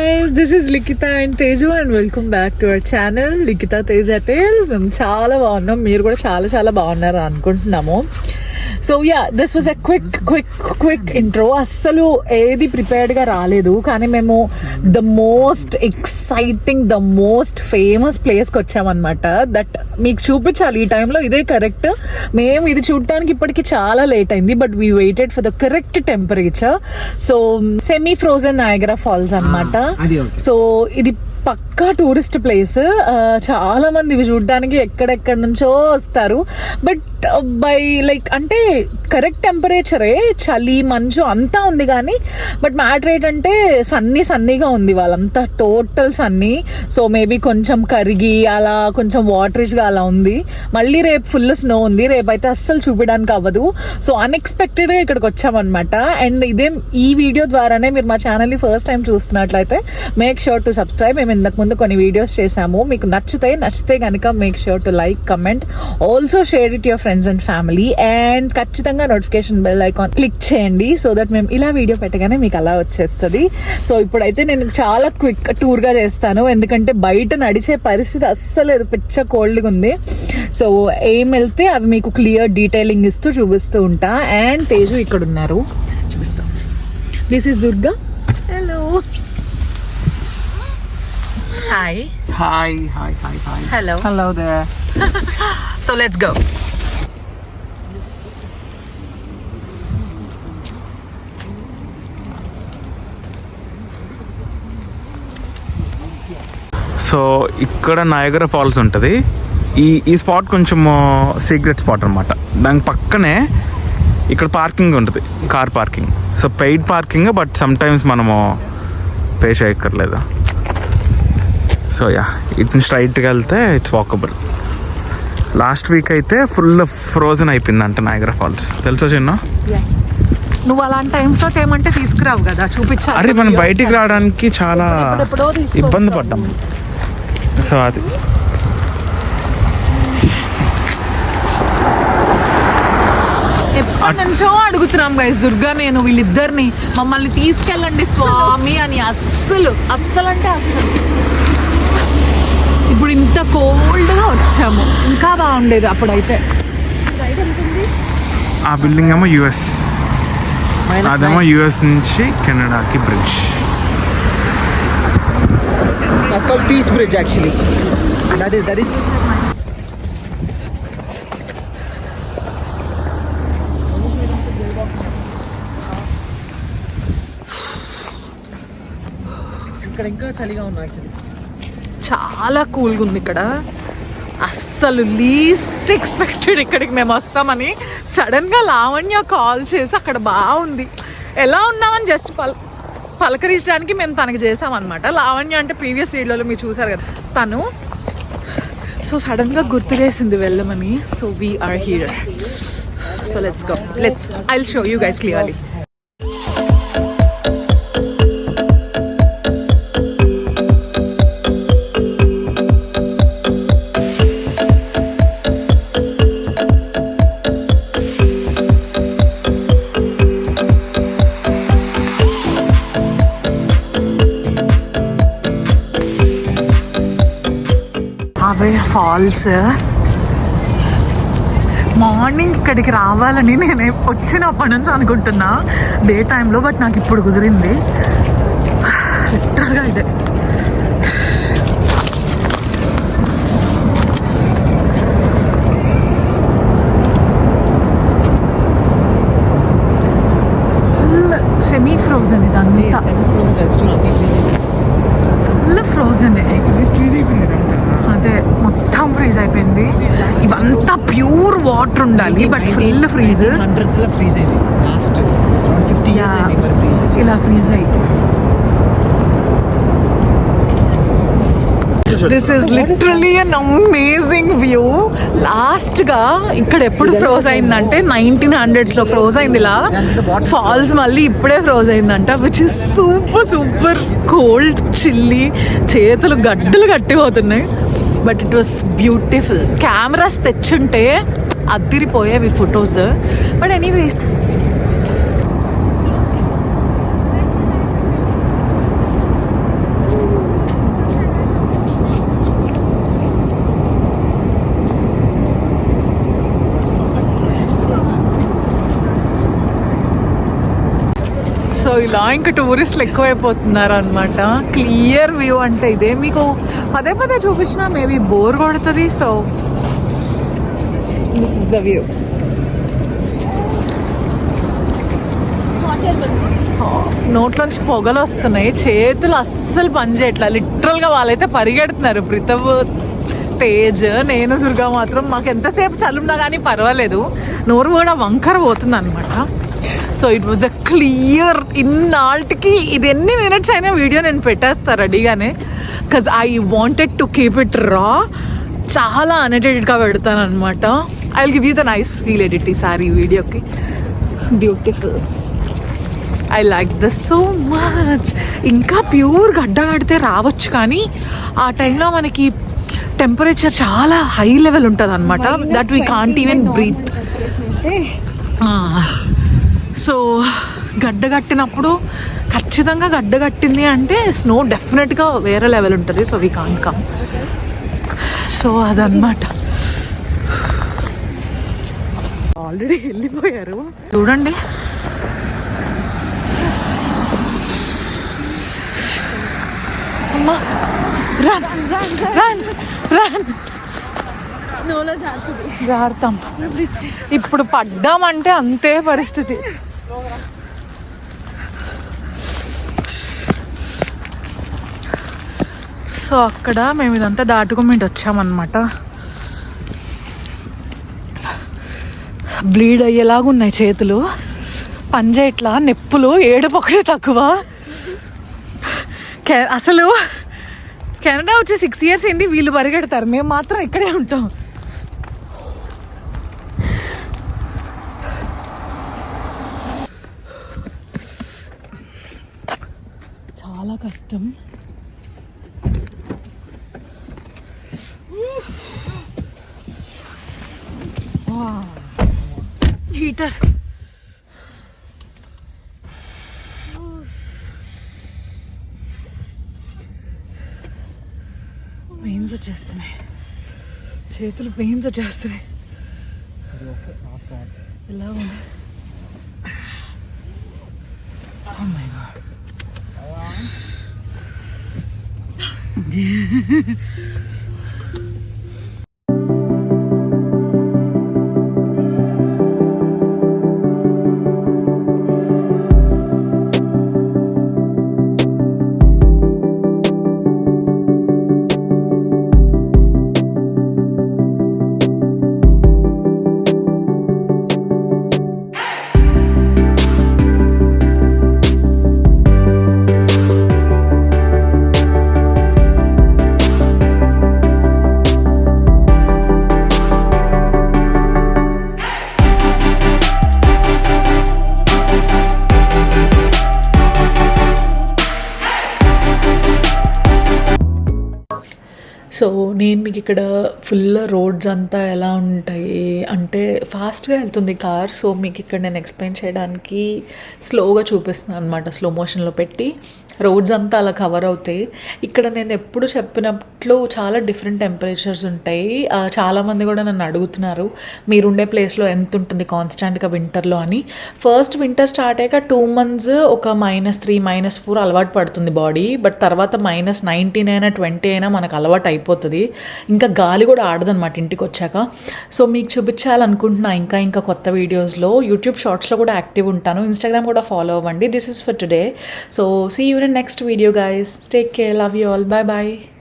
guys, this is Likita and Teju and welcome back to our channel Likita Teja Tales. మేము చాలా బాగున్నాం, మీరు కూడా చాలా చాలా బాగున్నారు అనుకుంటున్నాము. So yeah, this was a quick intro. అస్సలు ఏది ప్రిపేర్డ్గా రాలేదు, కానీ మేము the most exciting, the most famous ప్లేస్కి వచ్చామన్నమాట. దట్ మీకు చూపించాలి ఈ టైంలో, ఇదే కరెక్ట్. మేము ఇది చూడటానికి ఇప్పటికి చాలా లేట్ అయింది, but we waited for the correct temperature. So semi frozen Niagara falls అన్నమాట. సో ఇది పక్కా టూరిస్ట్ ప్లేస్. చాలా మంది ఇవి చూడడానికి ఎక్కడెక్కడి నుంచో వస్తారు. బట్ బై లైక్ అంటే కరెక్ట్ టెంపరేచరే, చలి మంచు అంతా ఉంది, కానీ బట్ మ్యాటర్ ఏంటంటే సన్నీగా ఉంది వాళ్ళంతా, టోటల్ సన్నీ. సో మేబీ కొంచెం కరిగి అలా కొంచెం వాటరిష్గా అలా ఉంది. మళ్ళీ రేపు ఫుల్ స్నో ఉంది, రేపు అయితే అస్సలు చూపించడానికి అవ్వదు. సో అన్ఎక్స్పెక్టెడ్గా ఇక్కడికి వచ్చామన్నమాట. అండ్ ఈ వీడియో ద్వారానే మీరు మా ఛానల్ని ఫస్ట్ టైం చూస్తున్నట్లయితే మేక్ ష్యూర్ టు సబ్స్క్రైబ్. మేము ఇంతకు ముందు కొన్ని వీడియోస్ చేసాము, మీకు నచ్చితే కనుక make sure to like, comment, also share it your friends and family. And ఖచ్చితంగా నోటిఫికేషన్ బెల్ ఐకాన్ క్లిక్ చేయండి, సో దట్ మేము ఇలా వీడియో పెట్టగానే మీకు అలా వచ్చేస్తుంది. సో ఇప్పుడైతే నేను చాలా క్విక్ టూర్గా చేస్తాను, ఎందుకంటే బయట నడిచే పరిస్థితి అస్సలు లేదు, పిచ్చ కోల్డ్గా ఉంది. సో ఏం వెళ్తే అవి మీకు క్లియర్ డీటెయిలింగ్ ఇస్తూ చూపిస్తూ ఉంటా. అండ్ తేజు ఇక్కడ ఉన్నారు, చూపిస్తాం. This is Durga. Hello. Hi. Hi. Hello there. So let's go. So ఇక్కడ నయాగరా ఫాల్స్ ఉంటుంది. ఈ స్పాట్ కొంచెం సీక్రెట్ స్పాట్ అనమాట. దాని పక్కనే ఇక్కడ పార్కింగ్ ఉంటుంది, car parking. So paid parking, but some times మనము పే చేయక్కర్లేదు. సో యా, ఇటు స్ట్రైట్గా వెళ్తే ఇట్స్ వాకబుల్. లాస్ట్ వీక్ అయితే ఫుల్ ఫ్రోజన్ అయిపోయిందంట నయాగరా ఫాల్స్, తెలుసా చిన్న? నువ్వు అలాంటి టైమ్స్లో ఏమంటే తీసుకురావు కదా, చూపించాలి. అరే మనం బయటికి రావడానికి చాలా ఇబ్బంది పడ్డాం. సో అది ఎప్పటి నుంచో అడుగుతున్నాం గైస్, దుర్గా నేను వీళ్ళిద్దరిని మమ్మల్ని తీసుకెళ్ళండి స్వామి అని. అస్సలు అంటే అస్సలు. ఇప్పుడు ఇంత కోల్డ్గా వచ్చాము, ఇంకా బాగుండేది అప్పుడైతే. ఆ బిల్డింగ్ ఏమో యుఎస్, అదేమో యుఎస్ నుంచి కెనడాకి bridge. That's called Peace Bridge actually. That is ఇక్కడ ఇంకా చలిగా ఉంది యాక్చువల్లీ. చాలా కూల్గా ఉంది ఇక్కడ. అస్సలు లీస్ట్ ఎక్స్పెక్టెడ్ ఇక్కడికి మేము వస్తామని. సడన్గా లావణ్య కాల్ చేసి అక్కడ బాగుంది, ఎలా ఉన్నామని జస్ట్ పలకరించడానికి మేము తనకి చేసామన్నమాట. లావణ్య అంటే ప్రీవియస్ వీడియోలో మీరు చూసారు కదా తను. సో సడన్గా గుర్తు చేసింది వెళ్ళమని. So we are here. So let's go. I will show you guys clearly. Falls morning ఇక్కడికి రావాలని నేను వచ్చినప్పటి నుంచి అనుకుంటున్నా డే టైంలో, బట్ నాకు ఇప్పుడు కుదిరింది. లిటరల్గా ఇదే. సెమీ ఫ్రోజన్ ఇదంతా, ఫుల్ ఫ్రోజన్. అదే మొత్తం ఫ్రీజ్ అయిపోయింది. ఇవంతా ప్యూర్ వాటర్ ఉండాలి, బట్ ఫుల్ ఫ్రీజ్. ఫ్రీజ్ అయింది లాస్ట్ 50 years అయింది మరి ఫ్రీజ్. ఇలా ఫ్రీజ్ అయ్యి. This is literally an amazing view. లాస్ట్గా ఇక్కడ ఎప్పుడు ఫ్రోజ్ అయిందంటే 1900s ఫ్రోజ్ అయింది ఇలా ఫాల్స్. మళ్ళీ ఇప్పుడే ఫ్రోజ్ అయిందంట, which is super cold, chilly. చేతులు గడ్డలు కట్టిపోతున్నాయి, but it was beautiful. Cameras తెచ్చుంటే అద్దిరిపోయేవి ఫొటోస్. బట్ ఎనీవేస్, ఇలా ఇంకా టూరిస్టులు ఎక్కువైపోతున్నారు అనమాట. క్లియర్ వ్యూ అంటే ఇదే. మీకు పదే పదే చూపించినా మేబీ బోర్ కొడుతుంది. So this is the view. నోట్లోంచి పొగలు వస్తున్నాయి, చేతులు అస్సలు పని చేయట్లా. లిటరల్గా వాళ్ళైతే పరిగెడుతున్నారు. ప్రితవ్, తేజ్, నేను, దుర్గా మాత్రం మాకు ఎంతసేపు చలున్నా కానీ పర్వాలేదు, నోరు కూడా వంకర పోతుంది అనమాట. So it was a clear. ఇన్నాళ్ళకి ఇది ఎన్ని మినిట్స్ అయినా వీడియో నేను పెట్టేస్తాను రెడీగానే, because I wanted to keep it raw. చాలా అన్ఎడిటెడ్గా పెడతాను అనమాట. I will give you the nice feel edit ఈసారి ఈ వీడియోకి. Beautiful. I like this so much. ఇంకా ప్యూర్ గడ్డ కడితే రావచ్చు, కానీ ఆ టైంలో మనకి టెంపరేచర్ చాలా హై లెవెల్ ఉంటుంది అనమాట. That we can't even breathe. So గడ్డ కట్టినప్పుడు ఖచ్చితంగా గడ్డ కట్టింది అంటే స్నో డెఫినెట్గా వేరే లెవెల్ ఉంటుంది. So we can't come. So అదనమాట. ఆల్రెడీ వెళ్ళిపోయారు చూడండి. జాగ్రత్త. ఇప్పుడు పడ్డామంటే అంతే పరిస్థితి. సో అక్కడ మేము ఇదంతా దాటుకోమేంటి వచ్చామన్నమాట. బ్లీడ్ అయ్యేలాగా ఉన్నాయి చేతులు, పని చేయట్లా, నొప్పులు, ఏడుపు ఒకటే తక్కువ. అసలు కెనడా వచ్చి 6 years అయింది, వీళ్ళు పరిగెడతారు, మేము మాత్రం ఇక్కడే ఉంటాం. చాలా కష్టం. హీటర్. పెయిన్స్ వచ్చేస్తున్నాయి, చేతులు పెయిన్స్ వచ్చేస్తున్నాయి. ఎలా ఉంది? Oh my God. సో నేను మీకు ఇక్కడ ఫుల్ రోడ్స్ అంతా ఎలా ఉంటాయి అంటే ఫాస్ట్గా వెళ్తుంది కార్. సో మీకు ఇక్కడ నేను ఎక్స్ప్లెయిన్ చేయడానికి స్లోగా చూపిస్తున్నాను అనమాట, స్లో మోషన్లో పెట్టి. రోడ్స్ అంతా అలా కవర్ అవుతాయి. ఇక్కడ నేను ఎప్పుడు చెప్పినట్లు చాలా డిఫరెంట్ టెంపరేచర్స్ ఉంటాయి. చాలామంది కూడా నన్ను అడుగుతున్నారు మీరుండే ప్లేస్లో ఎంత ఉంటుంది కాన్స్టాంట్గా వింటర్లో అని. ఫస్ట్ వింటర్ స్టార్ట్ అయ్యాక 2 months ఒక -3, -4 అలవాటు పడుతుంది బాడీ. బట్ తర్వాత -19 అయినా 20 అయినా మనకు అలవాటు అయిపోతుంది. ఇంకా గాలి కూడా ఆడదనమాట ఇంటికి వచ్చాక. సో మీకు చూపించాలనుకుంటున్నా ఇంకా కొత్త వీడియోస్లో. యూట్యూబ్ షార్ట్స్లో కూడా యాక్టివ్ ఉంటాను, ఇన్స్టాగ్రామ్ కూడా ఫాలో అవ్వండి. This is for today. So see you in next video guys. Take care. Love you all. Bye bye.